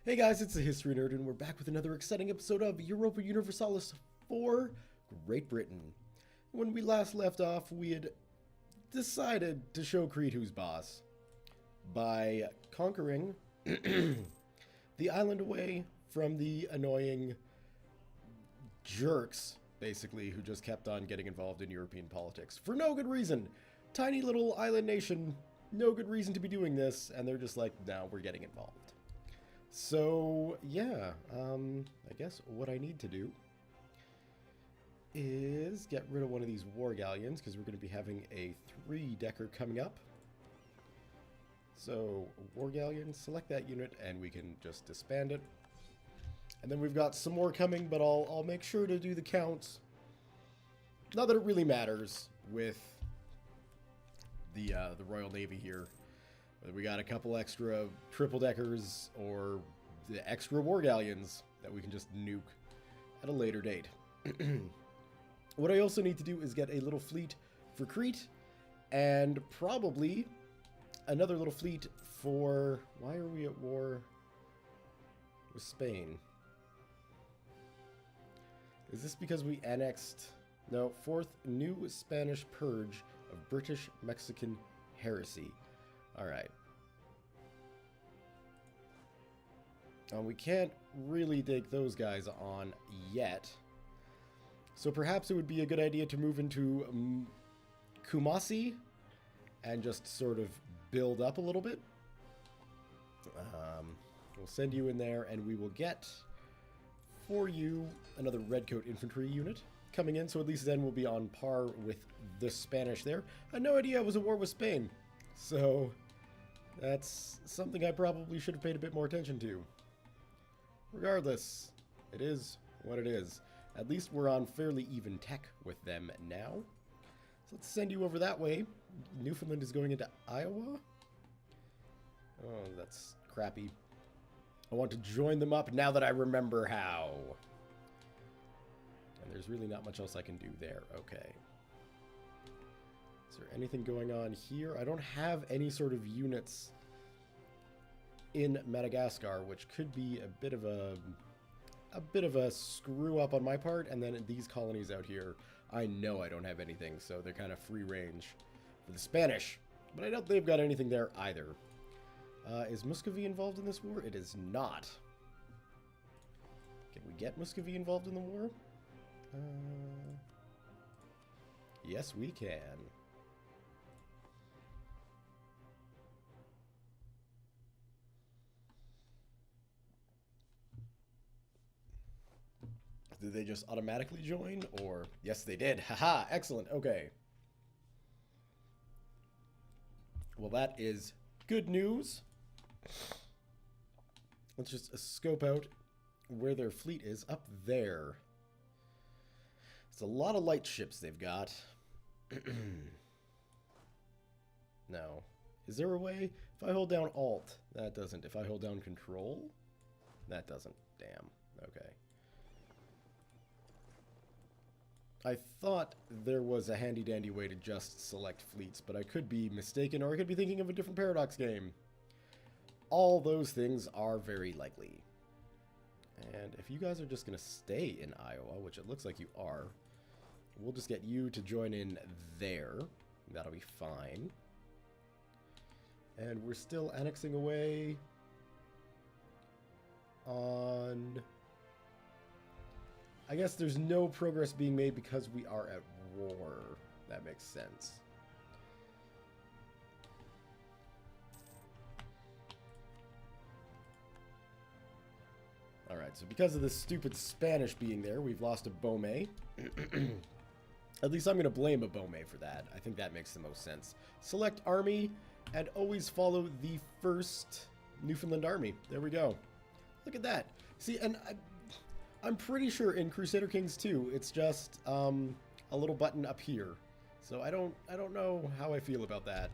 Hey guys, it's the History Nerd, and we're back with another exciting episode of Europa Universalis for Great Britain. When we last left off, we had decided to show Creed who's boss by conquering the island away from the annoying jerks, basically, who just kept on getting involved in European politics for no good reason. Tiny little island nation, no good reason to be doing this, and they're just like, no, we're getting involved. So, yeah, I guess what I need to do is get rid of one of these war galleons, because we're going to be having a 3-decker coming up. So, war galleon, select that unit, and we can just disband it. And then we've got some more coming, but I'll make sure to do the counts. Not that it really matters with the Royal Navy here. We got a couple extra triple-deckers or the extra war galleons that we can just nuke at a later date. What I also need to do is get a little fleet for Crete and probably another little fleet for... Why are we at war with Spain? Is this because we annexed... No, 4th New Spanish Purge of British-Mexican Heresy. Alright. We can't really take those guys on yet. So perhaps it would be a good idea to move into Kumasi and just sort of build up a little bit. We'll send you in there and we will get for you another Redcoat infantry unit coming in. So at least then we'll be on par with the Spanish there. I had no idea it was a war with Spain. So... that's something I probably should have paid a bit more attention to. Regardless, it is what it is. At least we're on fairly even tech with them now. So let's send you over that way. Newfoundland is going into Iowa. Oh, that's crappy. I want to join them up now that I remember how. And there's really not much else I can do there. Okay. Is there anything going on here? I don't have any sort of units in Madagascar, which could be a bit of a screw up on my part. And then these colonies out here, I know I don't have anything, so they're kind of free range for the Spanish. But I don't think they've got anything there either. Is Muscovy involved in this war? It is not. Can we get Muscovy involved in the war? Yes, we can. Did they just automatically join? Or... yes, they did. Haha, excellent. Okay. Well, that is good news. Let's just scope out where their fleet is. Up there. It's a lot of light ships they've got. No. Is there a way? If I hold down Alt, that doesn't. If I hold down Control, that doesn't. Damn. Okay. I thought there was a handy-dandy way to just select fleets, but I could be mistaken, or I could be thinking of a different Paradox game. All those things are very likely. And if you guys are just going to stay in Iowa, which it looks like you are, we'll just get you to join in there. That'll be fine. And we're still annexing away on... I guess there's no progress being made because we are at war. That makes sense. Alright, so because of this stupid Spanish being there, we've lost a Beaumais. At least I'm going to blame a Beaumais for that. I think that makes the most sense. Select army, and always follow the first Newfoundland army. There we go. Look at that. See, and I'm pretty sure in Crusader Kings 2, it's just a little button up here. So I don't know how I feel about that.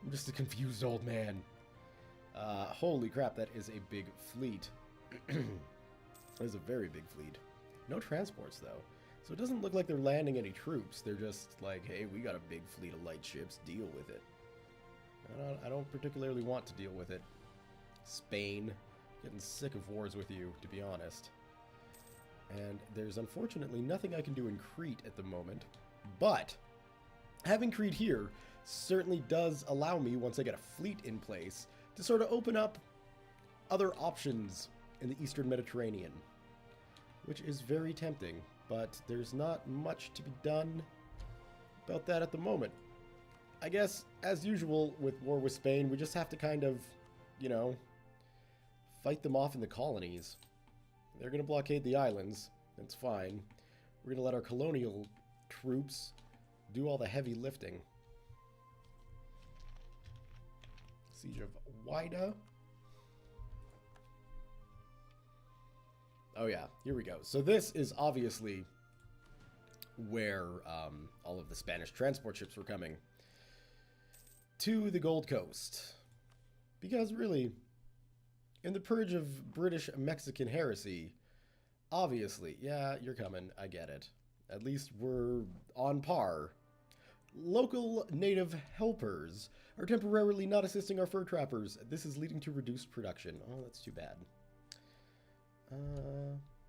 I'm just a confused old man. Holy crap, that is a big fleet. That is a very big fleet. No transports, though. So it doesn't look like they're landing any troops. They're just like, hey, we got a big fleet of light ships. Deal with it. I don't particularly want to deal with it. Spain. Getting sick of wars with you, to be honest. And there's unfortunately nothing I can do in Crete at the moment. But having Crete here certainly does allow me, once I get a fleet in place, to sort of open up other options in the Eastern Mediterranean, which is very tempting, but there's not much to be done about that at the moment. I guess, as usual with war with Spain, we just have to kind of, you know, fight them off in the colonies. They're going to blockade the islands. That's fine. We're going to let our colonial troops do all the heavy lifting. Siege of Wida. Oh yeah, here we go. So this is obviously where all of the Spanish transport ships were coming to the Gold Coast. Because really, in the purge of British-Mexican heresy, obviously, yeah, you're coming, I get it. At least we're on par. Local native helpers are temporarily not assisting our fur trappers. This is leading to reduced production. Oh, that's too bad.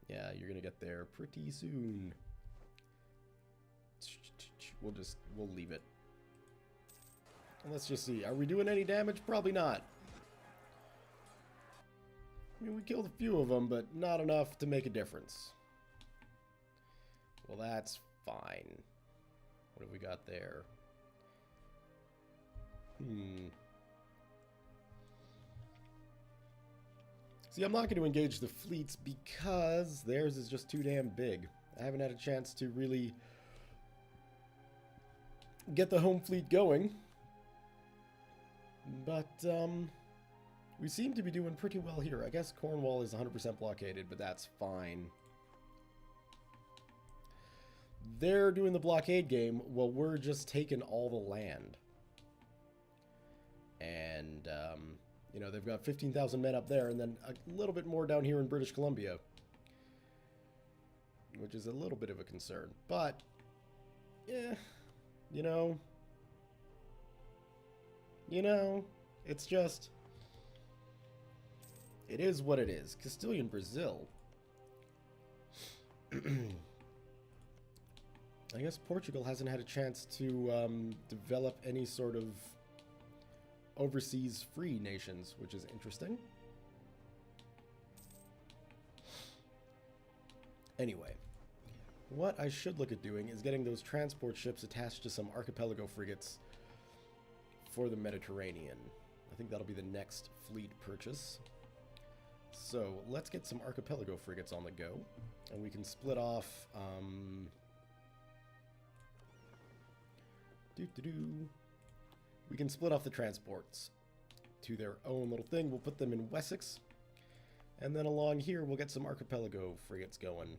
Yeah, you're gonna get there pretty soon. We'll leave it. And let's just see. Are we doing any damage? Probably not. I mean, we killed a few of them, but not enough to make a difference. Well, that's fine. What have we got there? See, I'm not going to engage the fleets because theirs is just too damn big. I haven't had a chance to really get the home fleet going. But, we seem to be doing pretty well here. I guess Cornwall is 100% blockaded, but that's fine. They're doing the blockade game while we're just taking all the land. And, you know, they've got 15,000 men up there and then a little bit more down here in British Columbia. Which is a little bit of a concern. But, yeah, you know, it's just, it is what it is. Castilian Brazil. I guess Portugal hasn't had a chance to develop any sort of overseas free nations, which is interesting. Anyway, what I should look at doing is getting those transport ships attached to some archipelago frigates for the Mediterranean. I think that'll be the next fleet purchase. So let's get some archipelago frigates on the go, and we can split off we can split off the transports to their own little thing. We'll put them in Wessex, and then along here we'll get some archipelago frigates going.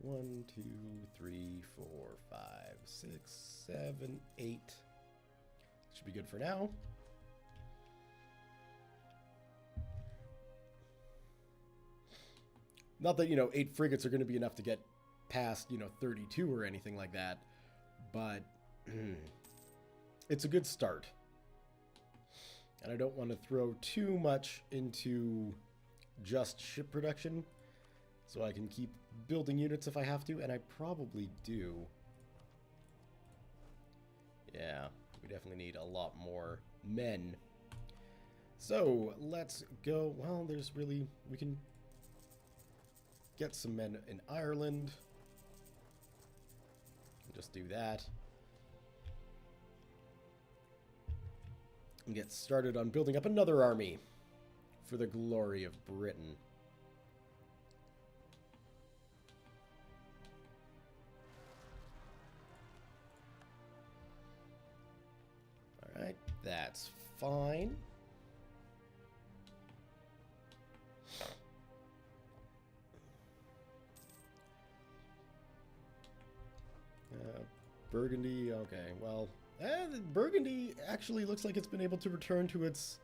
1, 2, 3, 4, 5, 6, 7, 8. Should be good for now. Not that, 8 frigates are going to be enough to get past, 32 or anything like that, but it's a good start. And I don't want to throw too much into just ship production, so I can keep building units if I have to, and I probably do. Yeah, we definitely need a lot more men. So, let's go. Well, there's really, we can get some men in Ireland. Just do that. And get started on building up another army for the glory of Britain. Alright, that's fine. Burgundy, okay, well, Burgundy actually looks like it's been able to return to its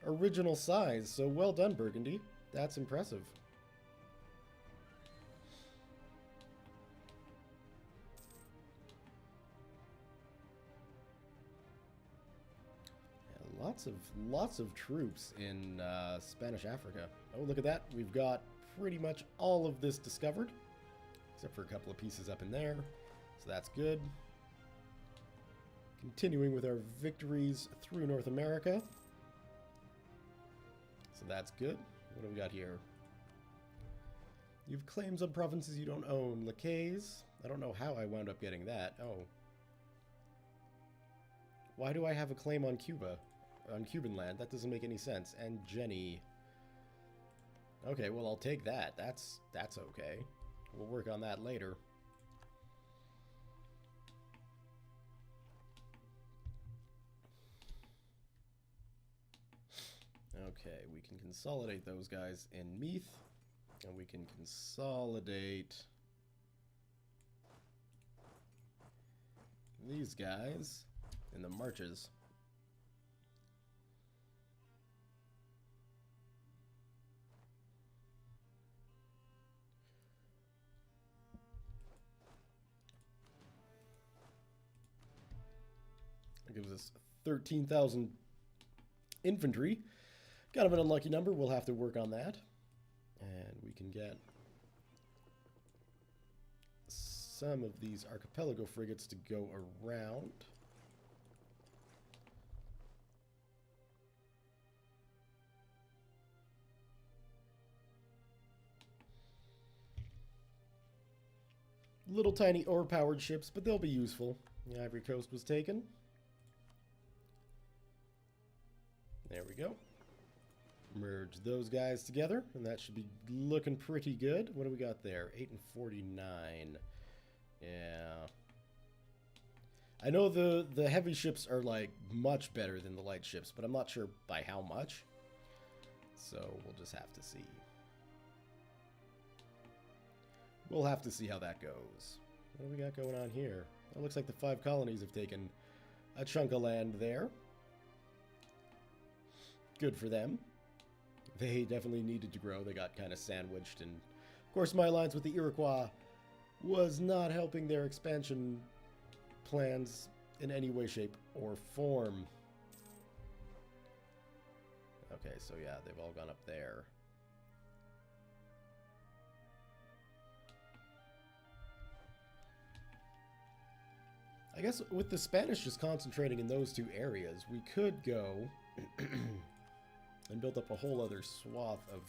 original size, so well done, Burgundy. That's impressive. A Lots of troops in Spanish Africa. Oh, look at that. We've got pretty much all of this discovered, except for a couple of pieces up in there. So that's good. Continuing with our victories through North America. So that's good. What do we got here? You've claims on provinces you don't own. Lacays. I don't know how I wound up getting that. Oh. Why do I have a claim on Cuba? On Cuban land? That doesn't make any sense. And Jenny. Okay, well, I'll take that. That's okay. We'll work on that later. Okay, we can consolidate those guys in Meath. And we can consolidate these guys in the marches. That gives us 13,000 infantry. Kind of an unlucky number. We'll have to work on that. And we can get some of these archipelago frigates to go around. Little tiny oar-powered ships, but they'll be useful. The Ivory Coast was taken. There we go. Merge those guys together, and that should be looking pretty good. What do we got there? 8 and 49. Yeah. I know the heavy ships are, like, much better than the light ships, but I'm not sure by how much. So we'll just have to see. We'll have to see how that goes. What do we got going on here? It looks like the 5 colonies have taken a chunk of land there. Good for them. They definitely needed to grow. They got kind of sandwiched. And, of course, my alliance with the Iroquois was not helping their expansion plans in any way, shape, or form. Okay, so yeah, they've all gone up there. I guess with the Spanish just concentrating in those 2 areas, we could go and build up a whole other swath of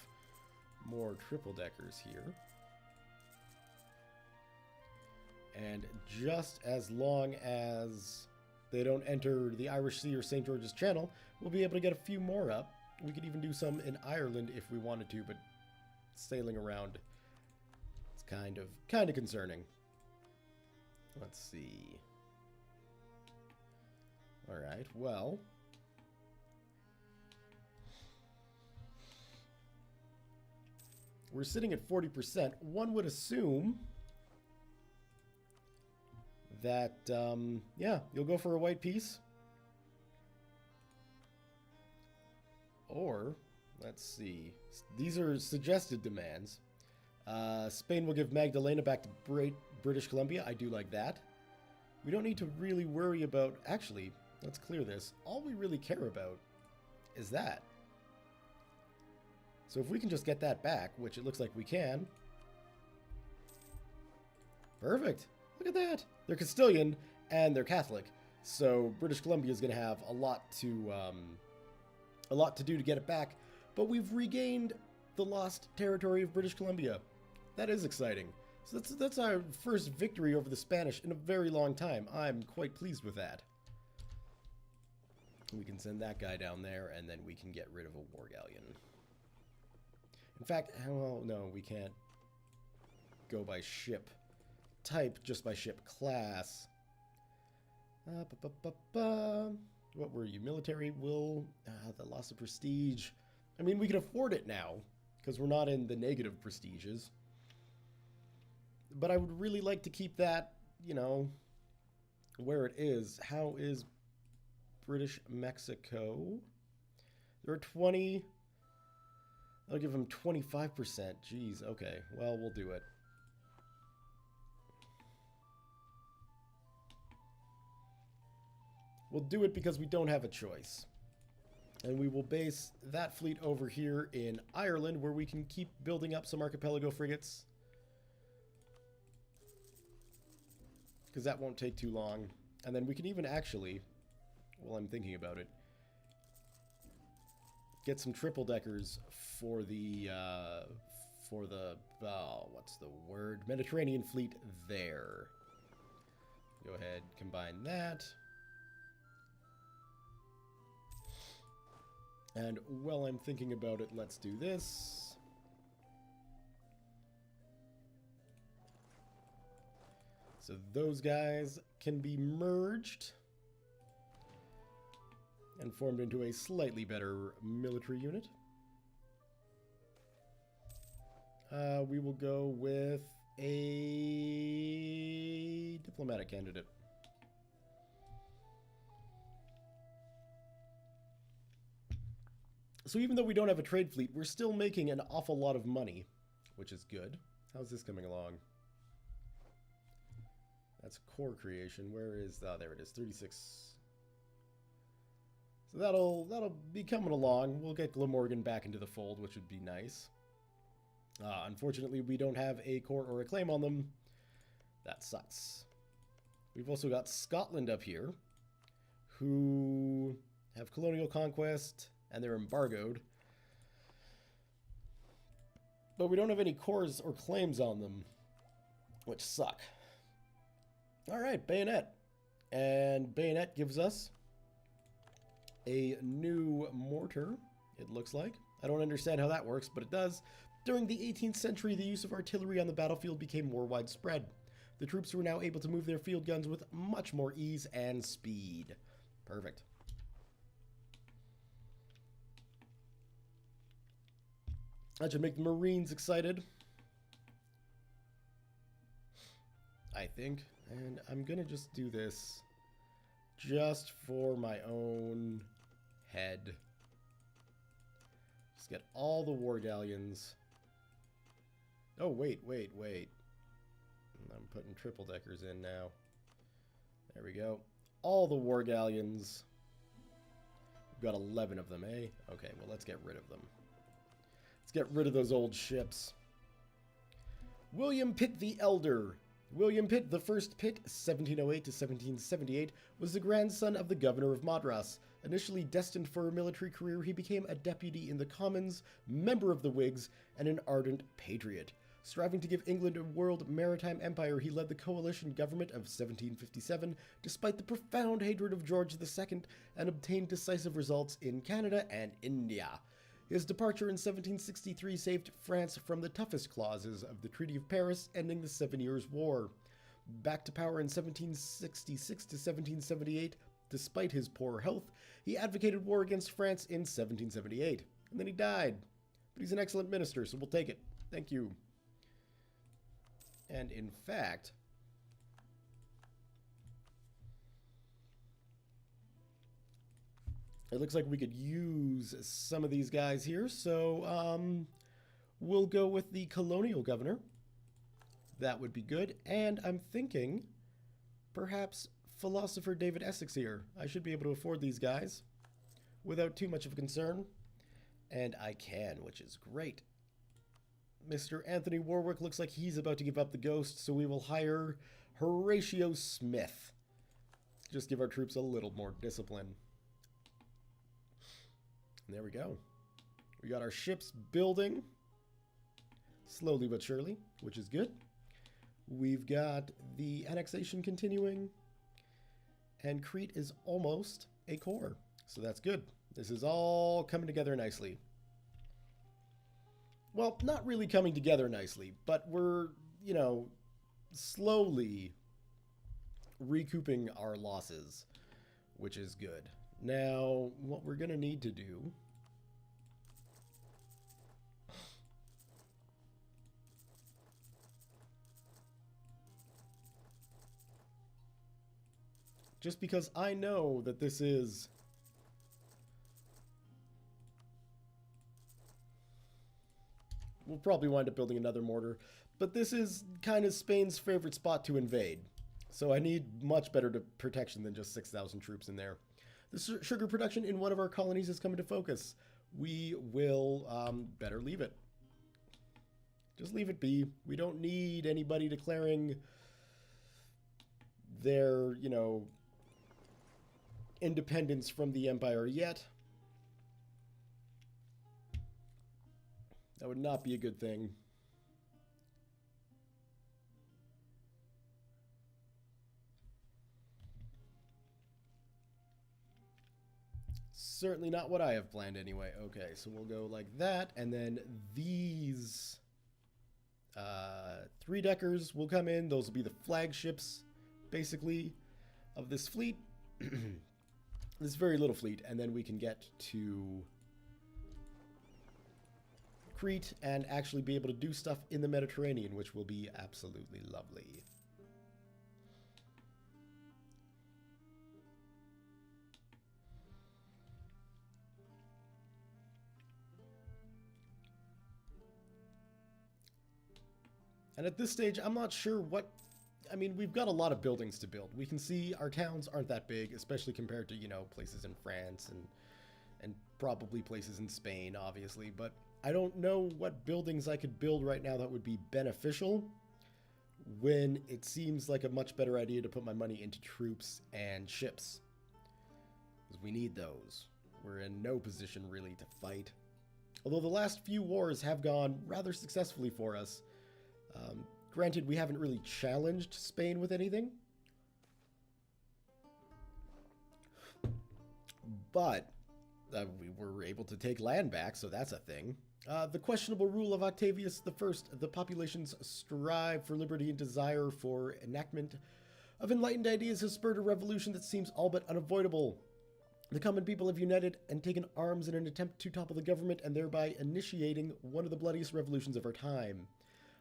more triple-deckers here. And just as long as they don't enter the Irish Sea or St. George's Channel, we'll be able to get a few more up. We could even do some in Ireland if we wanted to, but sailing around, it's kind of concerning. Let's see. All right, well, we're sitting at 40%. One would assume that, yeah, you'll go for a white piece. Or, let's see. These are suggested demands. Spain will give Magdalena back to British Columbia. I do like that. We don't need to really worry about... Actually, let's clear this. All we really care about is that. So if we can just get that back, which it looks like we can. Perfect. Look at that. They're Castilian and they're Catholic. So British Columbia is going to have a lot to do to get it back. But we've regained the lost territory of British Columbia. That is exciting. So that's our first victory over the Spanish in a very long time. I'm quite pleased with that. We can send that guy down there, and then we can get rid of a war galleon. In fact, well, no, we can't go by ship type, just by ship class. What were you? Military will... the loss of prestige. I mean, we can afford it now, because we're not in the negative prestiges. But I would really like to keep that, you know, where it is. How is British Mexico? There are 20... I'll give them 25%. Jeez, okay. Well, we'll do it. We'll do it because we don't have a choice. And we will base that fleet over here in Ireland, where we can keep building up some archipelago frigates. Because that won't take too long. And then we can even actually, while I'm thinking about it, get some triple deckers for the what's the word? Mediterranean fleet there. Go ahead, combine that. And while I'm thinking about it, let's do this. So those guys can be merged and formed into a slightly better military unit. We will go with a diplomatic candidate. So even though we don't have a trade fleet, we're still making an awful lot of money, which is good. How's this coming along? That's core creation. Where is... oh, there it is, 36. So that'll be coming along. We'll get Glamorgan back into the fold, which would be nice. Unfortunately, we don't have a court or a claim on them. That sucks. We've also got Scotland up here, who have colonial conquest, and they're embargoed. But we don't have any cores or claims on them, which suck. Alright, Bayonet. And Bayonet gives us a new mortar, it looks like. I don't understand how that works, but it does. During the 18th century, the use of artillery on the battlefield became more widespread. The troops were now able to move their field guns with much more ease and speed. Perfect. That should make the Marines excited, I think. And I'm gonna just do this just for my own head. Just get all the war galleons. Oh, wait. I'm putting triple deckers in now. There we go. All the war galleons. We've got 11 of them, eh? Okay, well, let's get rid of them. Let's get rid of those old ships. William Pitt the Elder. William Pitt, the first Pitt, 1708 to 1778, was the grandson of the governor of Madras. Initially destined for a military career, he became a deputy in the Commons, member of the Whigs, and an ardent patriot. Striving to give England a world maritime empire, he led the coalition government of 1757, despite the profound hatred of George II, and obtained decisive results in Canada and India. His departure in 1763 saved France from the toughest clauses of the Treaty of Paris, ending the 7 Years' War. Back to power in 1766 to 1778, despite his poor health, he advocated war against France in 1778. And then he died. But he's an excellent minister, so we'll take it. Thank you. And in fact, it looks like we could use some of these guys here, so we'll go with the Colonial governor. That would be good. And I'm thinking perhaps philosopher David Essex here. I should be able to afford these guys without too much of a concern. And I can, which is great. Mr. Anthony Warwick looks like he's about to give up the ghost, so we will hire Horatio Smith. Just give our troops a little more discipline. And there we go. We got our ships building slowly but surely, which is good. We've got the annexation continuing, and Crete is almost a core, so that's good. This is all coming together nicely. Well, not really coming together nicely, but we're, you know, slowly recouping our losses, which is good. Now, what we're going to need to do just because I know that this is we'll probably wind up building another mortar, but this is kind of Spain's favorite spot to invade. So I need much better protection than just 6,000 troops in there. The sugar production in one of our colonies has come into focus. We will better leave it. Just leave it be. We don't need anybody declaring their, you know, independence from the Empire yet. That would not be a good thing. Certainly not what I have planned anyway. Okay, so we'll go like that, and then these 3-deckers will come in. Those will be the flagships, basically, of this fleet. This very little fleet, and then we can get to Crete and actually be able to do stuff in the Mediterranean, which will be absolutely lovely. And at this stage, I'm not sure what... I mean, we've got a lot of buildings to build. We can see our towns aren't that big, especially compared to, you know, places in France and probably places in Spain, obviously. But I don't know what buildings I could build right now that would be beneficial when it seems like a much better idea to put my money into troops and ships. Because we need those. We're in no position really to fight. Although the last few wars have gone rather successfully for us. Granted, we haven't really challenged Spain with anything. But we were able to take land back, so that's a thing. The questionable rule of Octavius I, the population's strive for liberty and desire for enactment of enlightened ideas has spurred a revolution that seems all but unavoidable. The common people have united and taken arms in an attempt to topple the government and thereby initiating one of the bloodiest revolutions of our time.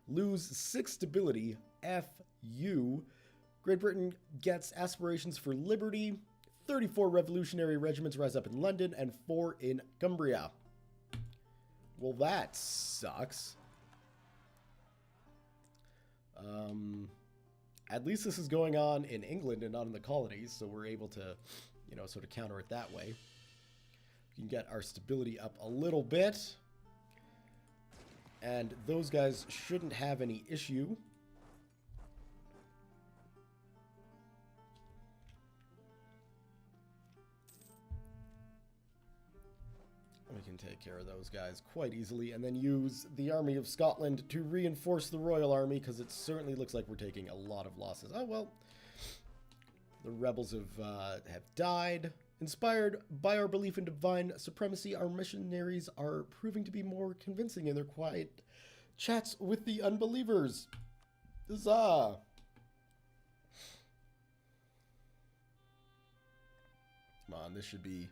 Lose 6 stability, F-U. Great Britain gets aspirations for liberty. 34 revolutionary regiments rise up in London and 4 in Cumbria. Well, that sucks. At least this is going on in England and not in the colonies, so we're able to, you know, sort of counter it that way. We can get our stability up a little bit. And those guys shouldn't have any issue. We can take care of those guys quite easily and then use the Army of Scotland to reinforce the Royal Army, because it certainly looks like we're taking a lot of losses. Oh, well. The rebels have died. Inspired by our belief in divine supremacy, our missionaries are proving to be more convincing in their quiet chats with the unbelievers. Huzzah! Come on, this should be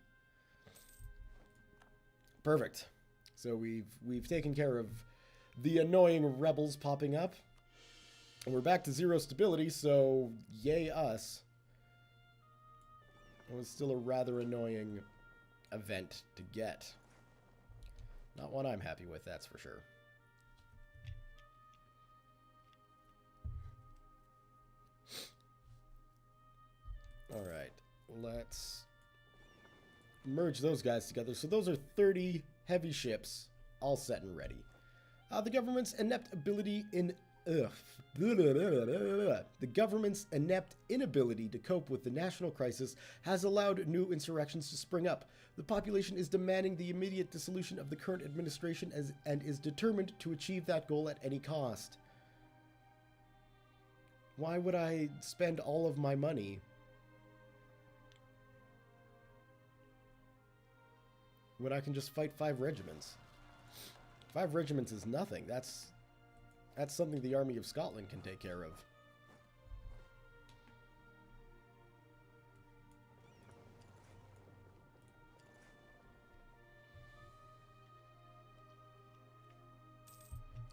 perfect. So we've taken care of the annoying rebels popping up, and we're back to 0 stability. So yay us. It was still a rather annoying event to get. Not one I'm happy with, that's for sure. Alright, let's merge those guys together. So those are 30 heavy ships, all set and ready. The government's inept ability in... The government's inept inability to cope with the national crisis has allowed new insurrections to spring up. The population is demanding the immediate dissolution of the current administration and is determined to achieve that goal at any cost. Why would I spend all of my money when I can just fight 5 regiments? 5 regiments is nothing. That's something the Army of Scotland can take care of.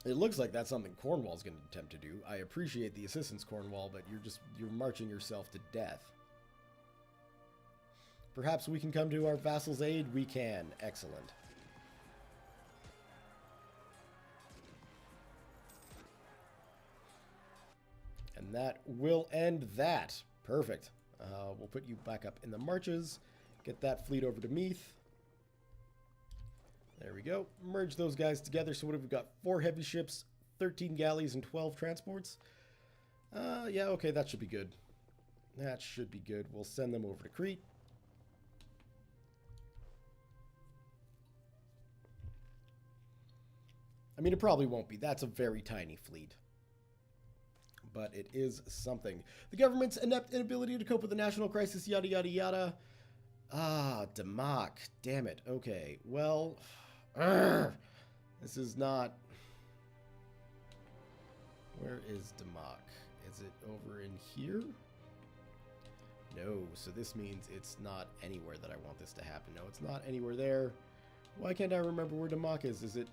It looks like that's something Cornwall's going to attempt to do. I appreciate the assistance, Cornwall, but you're marching yourself to death. Perhaps we can come to our vassal's aid? We can. Excellent. And that will end that. Perfect. We'll put you back up in the marches. Get that fleet over to Meath. There we go. Merge those guys together. So what have we got? 4 heavy ships, 13 galleys, and 12 transports. Yeah, okay, that should be good. That should be good. We'll send them over to Crete. I mean, it probably won't be. That's a very tiny fleet. But it is something. The government's inept inability to cope with the national crisis, yada, yada, yada. Ah, Democ. Damn it. Okay, well... this is not... Where is Democ? Is it over in here? No, so this means it's not anywhere that I want this to happen. No, it's not anywhere there. Why can't I remember where Democ is? Is it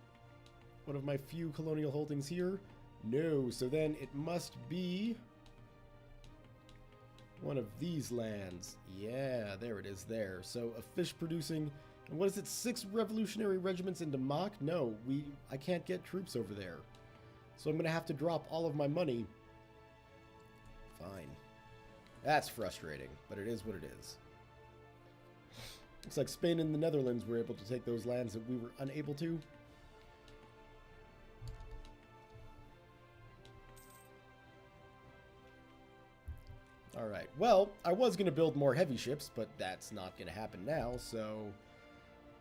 one of my few colonial holdings here? No, so then it must be one of these lands. Yeah, there it is there. So a fish producing, and what is it, 6 revolutionary regiments in Democ? No, I can't get troops over there. So I'm going to have to drop all of my money. Fine. That's frustrating, but it is what it is. Looks like Spain and the Netherlands were able to take those lands that we were unable to. Alright, well, I was going to build more heavy ships, but that's not going to happen now, so...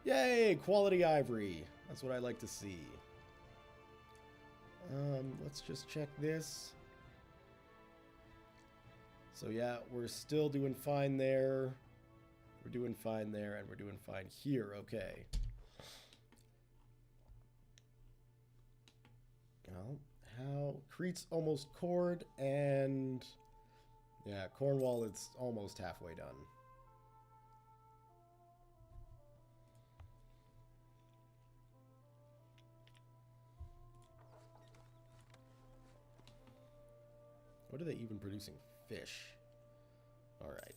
Yay! Quality ivory! That's what I like to see. Let's just check this. So yeah, we're still doing fine there. We're doing fine there, and we're doing fine here. Okay. Well, how... Crete's almost cored, and... Yeah, Cornwall is almost halfway done. What are they even producing? Fish. Alright.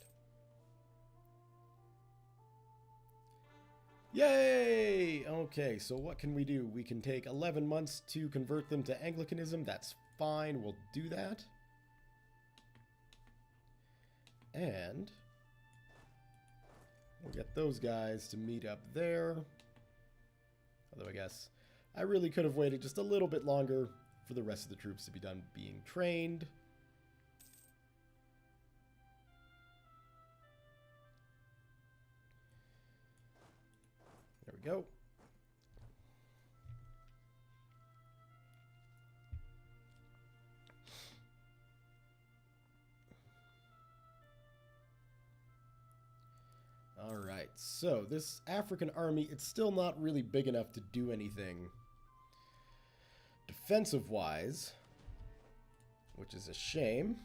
Yay! Okay, so what can we do? We can take 11 months to convert them to Anglicanism. That's fine. We'll do that. And we'll get those guys to meet up there. Although I guess I really could have waited just a little bit longer for the rest of the troops to be done being trained. There we go. Alright, so this African army, it's still not really big enough to do anything defensive-wise, which is a shame.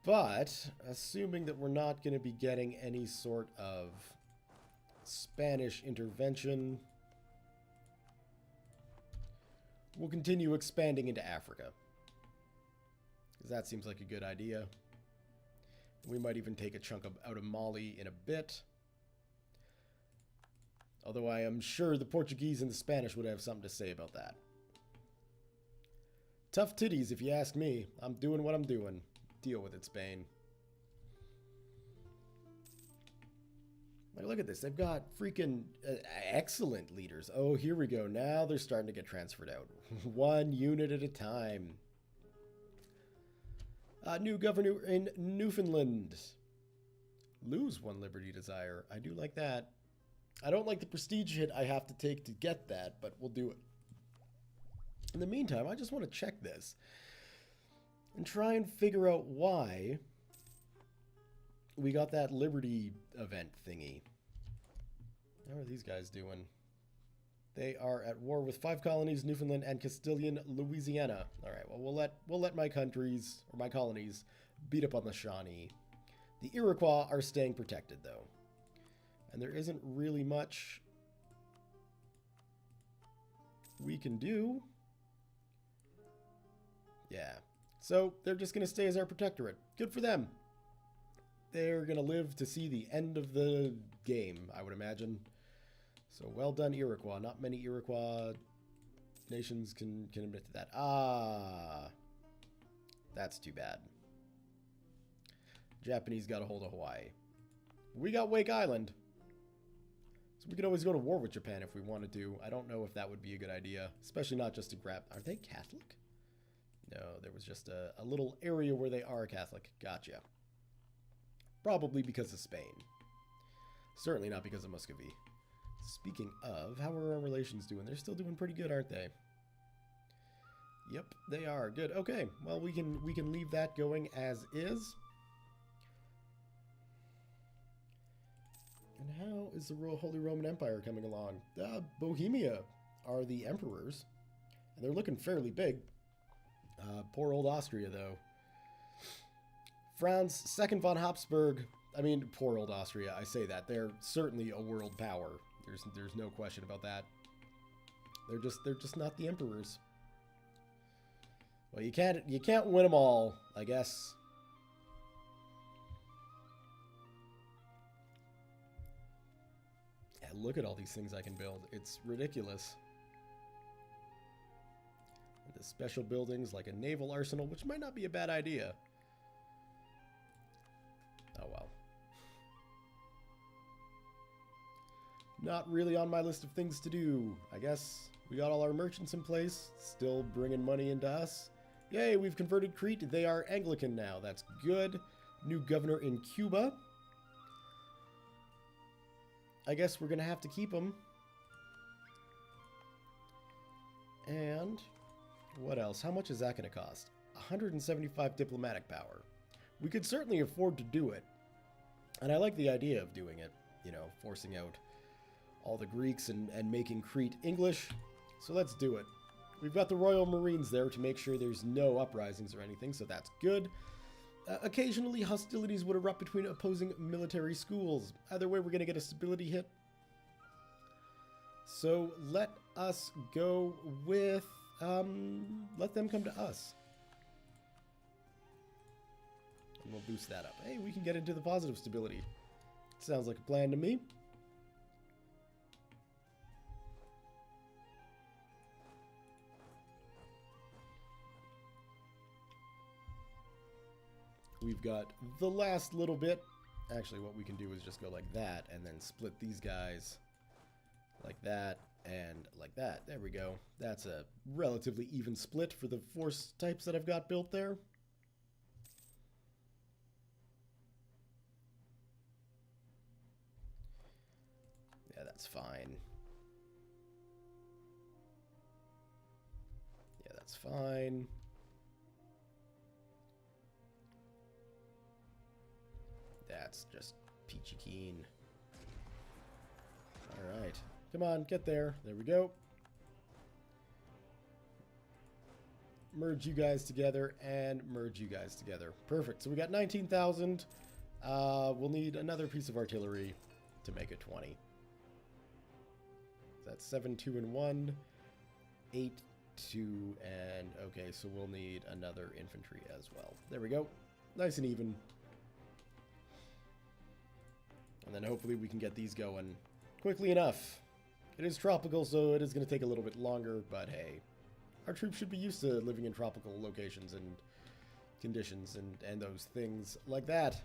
But, assuming that we're not going to be getting any sort of Spanish intervention, we'll continue expanding into Africa. Because that seems like a good idea. We might even take a chunk out of Mali in a bit. Although I am sure the Portuguese and the Spanish would have something to say about that. Tough titties, if you ask me. I'm doing what I'm doing. Deal with it, Spain. Like, look at this. They've got freaking excellent leaders. Oh, here we go. Now they're starting to get transferred out. 1 unit at a time. New governor in Newfoundland. Lose 1 liberty desire. I do like that. I don't like the prestige hit I have to take to get that, but we'll do it. In the meantime, I just want to check this and try and figure out why we got that Liberty event thingy. How are these guys doing? They are at war with 5 colonies, Newfoundland and Castilian Louisiana. All right, well, we'll let my countries, or my colonies, beat up on the Shawnee. The Iroquois are staying protected, though. And there isn't really much we can do. Yeah. So they're just going to stay as our protectorate. Good for them. They're going to live to see the end of the game, I would imagine. So well done, Iroquois. Not many Iroquois nations can admit to that. Ah, that's too bad. Japanese got a hold of Hawaii. We got Wake Island. So we could always go to war with Japan if we wanted to. I don't know if that would be a good idea. Especially not just to grab... Are they Catholic? No, there was just a little area where they are Catholic. Gotcha. Probably because of Spain. Certainly not because of Muscovy. Speaking of, how are our relations doing? They're still doing pretty good, aren't they? Yep, they are. Good. Okay. Well, we can leave that going as is. And how is the Holy Roman Empire coming along? Bohemia are the emperors, and they're looking fairly big. Poor old Austria, though. Franz, Second von Habsburg. I mean, poor old Austria. I say that they're certainly a world power. There's no question about that. They're just not the emperors. Well, you can't win them all, I guess. Yeah, look at all these things I can build. It's ridiculous. The special buildings like a naval arsenal, which might not be a bad idea. Oh well. Not really on my list of things to do. I guess we got all our merchants in place, still bringing money into us. Yay, we've converted Crete. They are Anglican now. That's good. New governor in Cuba. I guess we're going to have to keep him. And what else? How much is that going to cost? 175 diplomatic power. We could certainly afford to do it. And I like the idea of doing it. You know, forcing out all the Greeks and making Crete English. So let's do it. We've got the Royal Marines there to make sure there's no uprisings or anything, so that's good. Occasionally, hostilities would erupt between opposing military schools. Either way, we're going to get a stability hit. So let us go with... let them come to us. And we'll boost that up. Hey, we can get into the positive stability. Sounds like a plan to me. We've got the last little bit. Actually, what we can do is just go like that and then split these guys like that and like that. There we go. That's a relatively even split for the force types that I've got built there. Yeah, that's fine. Yeah, that's fine. That's just peachy keen. Alright. Come on, get there. There we go. Merge you guys together and merge you guys together. Perfect. So we got 19,000. We'll need another piece of artillery to make it 20. That's 7, 2, and 1. 8, 2, and... Okay, so we'll need another infantry as well. There we go. Nice and even. And then hopefully we can get these going quickly enough. It is tropical, so it is going to take a little bit longer, but hey. Our troops should be used to living in tropical locations and conditions and those things like that.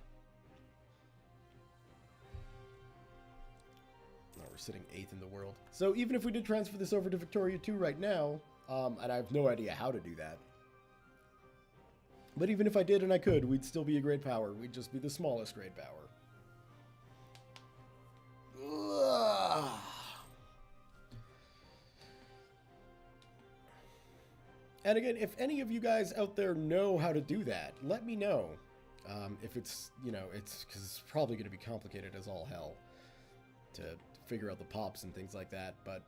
Oh, we're sitting 8th in the world. So even if we did transfer this over to Victoria 2 right now, and I have no idea how to do that. But even if I did and I could, we'd still be a great power. We'd just be the smallest great power. And again, if any of you guys out there know how to do that, let me know. If it's, you know, it's because it's probably going to be complicated as all hell to figure out the pops and things like that. But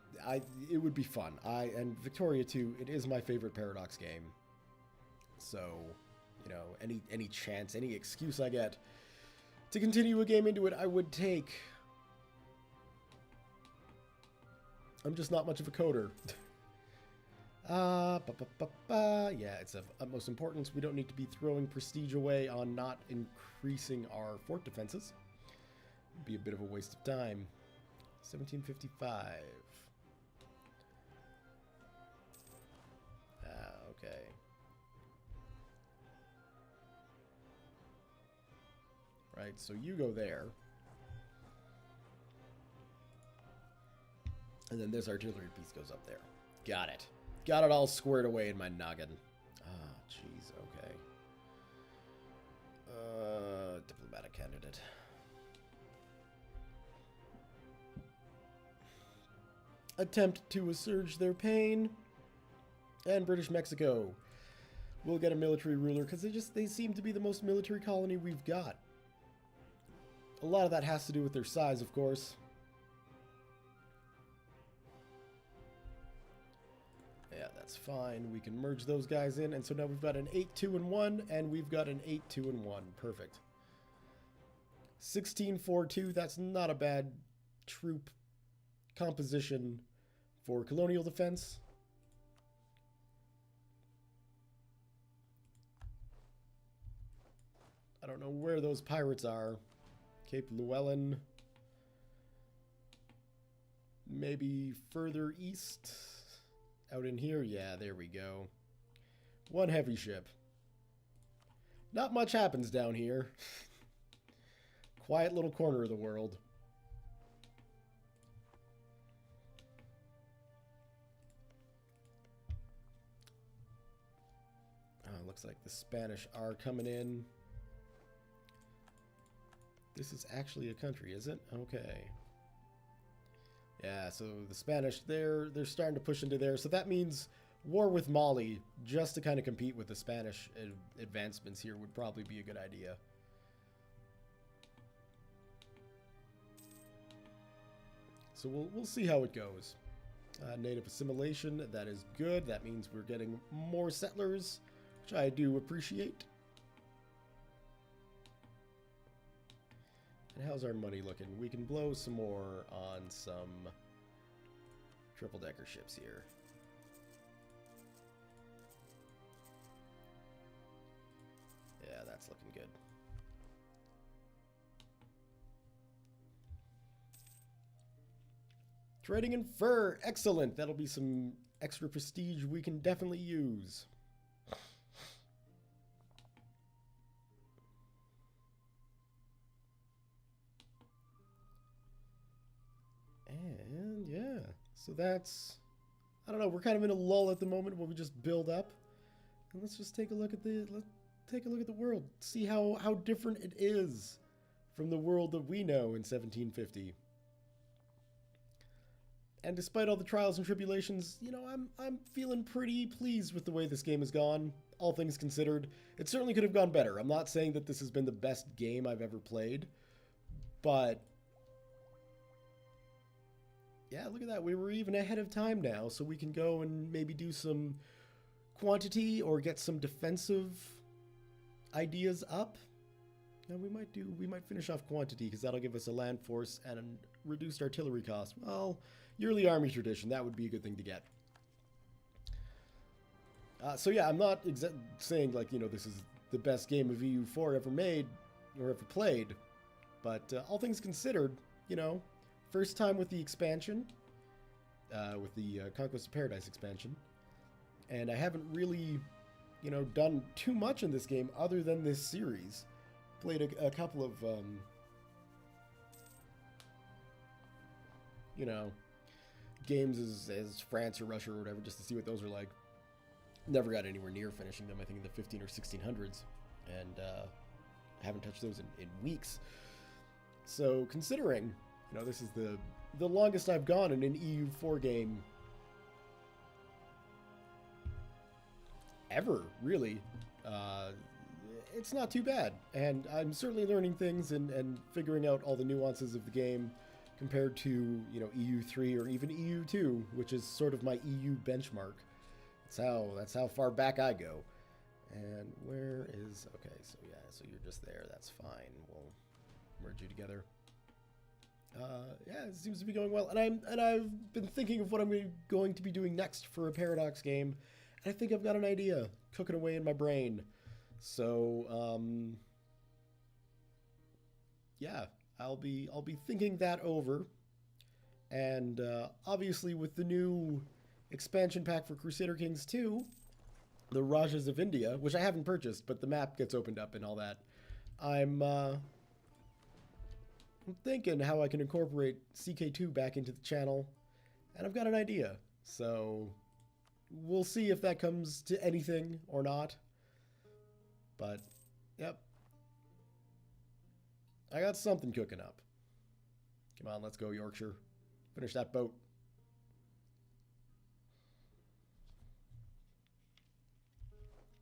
it would be fun. And Victoria 2, it is my favorite Paradox game. So, you know, any chance, any excuse I get to continue a game into it, I would take. I'm just not much of a coder. Yeah, it's of utmost importance. We don't need to be throwing prestige away on not increasing our fort defenses. It'd be a bit of a waste of time. 1755. Okay. right? So you go there. And then this artillery piece goes up there. Got it. Got it all squared away in my noggin. Ah, jeez, okay. Diplomatic candidate. Attempt to assuage their pain. And British Mexico will get a military ruler because they seem to be the most military colony we've got. A lot of that has to do with their size, of course. Yeah, that's fine. We can merge those guys in. And so now we've got an 8-2-1, and we've got an 8-2-1. Perfect. 16-4-2. That's not a bad troop composition for colonial defense. I don't know where those pirates are. Cape Llewellyn. Maybe further east. Out in here? Yeah, there we go. One heavy ship. Not much happens down here. Quiet little corner of the world. Looks like the Spanish are coming in. This is actually a country, is it? Okay. Yeah, so the Spanish, they're starting to push into there. So that means war with Mali, just to kind of compete with the Spanish advancements here, would probably be a good idea. So we'll see how it goes. Native assimilation, that is good. That means we're getting more settlers, which I do appreciate. And how's our money looking? We can blow some more on some triple-decker ships here. Yeah, that's looking good. Trading in fur, excellent. That'll be some extra prestige we can definitely use. And yeah, so that's, I don't know, we're kind of in a lull at the moment where we just build up. And let's just take a look at the world, see how different it is from the world that we know in 1750. And despite all the trials and tribulations, you know, I'm feeling pretty pleased with the way this game has gone, all things considered. It certainly could have gone better. I'm not saying that this has been the best game I've ever played, but yeah, look at that. We were even ahead of time now, so we can go and maybe do some quantity or get some defensive ideas up. And we might finish off quantity because that'll give us a land force and a reduced artillery cost. Well, yearly army tradition, that would be a good thing to get. So yeah, I'm not saying like, you know, this is the best game of EU4 ever made or ever played, but all things considered, you know, first time with the expansion, with the Conquest of Paradise expansion, and I haven't really, you know, done too much in this game other than this series. Played a couple of, you know, games as France or Russia or whatever, just to see what those are like. Never got anywhere near finishing them, I think in the 15 or 1600s, and I haven't touched those in weeks. So considering, you know, this is the longest I've gone in an EU4 game ever, really. It's not too bad, and I'm certainly learning things and figuring out all the nuances of the game compared to, you know, EU3 or even EU2, which is sort of my EU benchmark. That's how far back I go. And where is, okay, so yeah, so you're just there, that's fine. We'll merge you together. Yeah, it seems to be going well, and I've been thinking of what I'm going to be doing next for a Paradox game, and I think I've got an idea cooking away in my brain. So, yeah, I'll be thinking that over, and obviously with the new expansion pack for Crusader Kings 2, the Rajas of India, which I haven't purchased, but the map gets opened up and all that, I'm I'm thinking how I can incorporate CK2 back into the channel, and I've got an idea. So we'll see if that comes to anything or not. But, yep. I got something cooking up. Come on, let's go, Yorkshire. Finish that boat.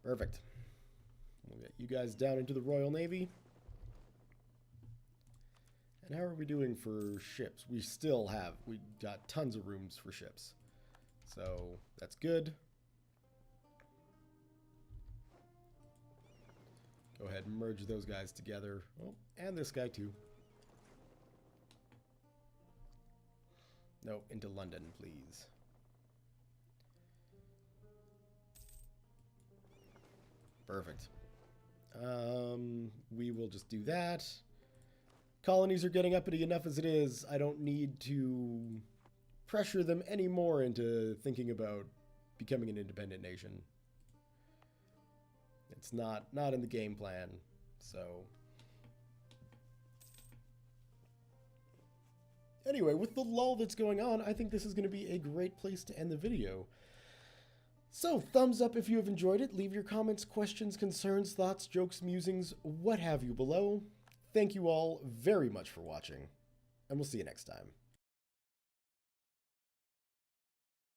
Perfect. We'll get you guys down into the Royal Navy. And how are we doing for ships? We got tons of rooms for ships. So that's good. Go ahead and merge those guys together. Oh, and this guy too. No, into London, please. Perfect. We will just do that. Colonies are getting uppity enough as it is. I don't need to pressure them anymore into thinking about becoming an independent nation. It's not in the game plan, so... Anyway, with the lull that's going on, I think this is going to be a great place to end the video. So, thumbs up if you have enjoyed it. Leave your comments, questions, concerns, thoughts, jokes, musings, what have you below. Thank you all very much for watching, and we'll see you next time.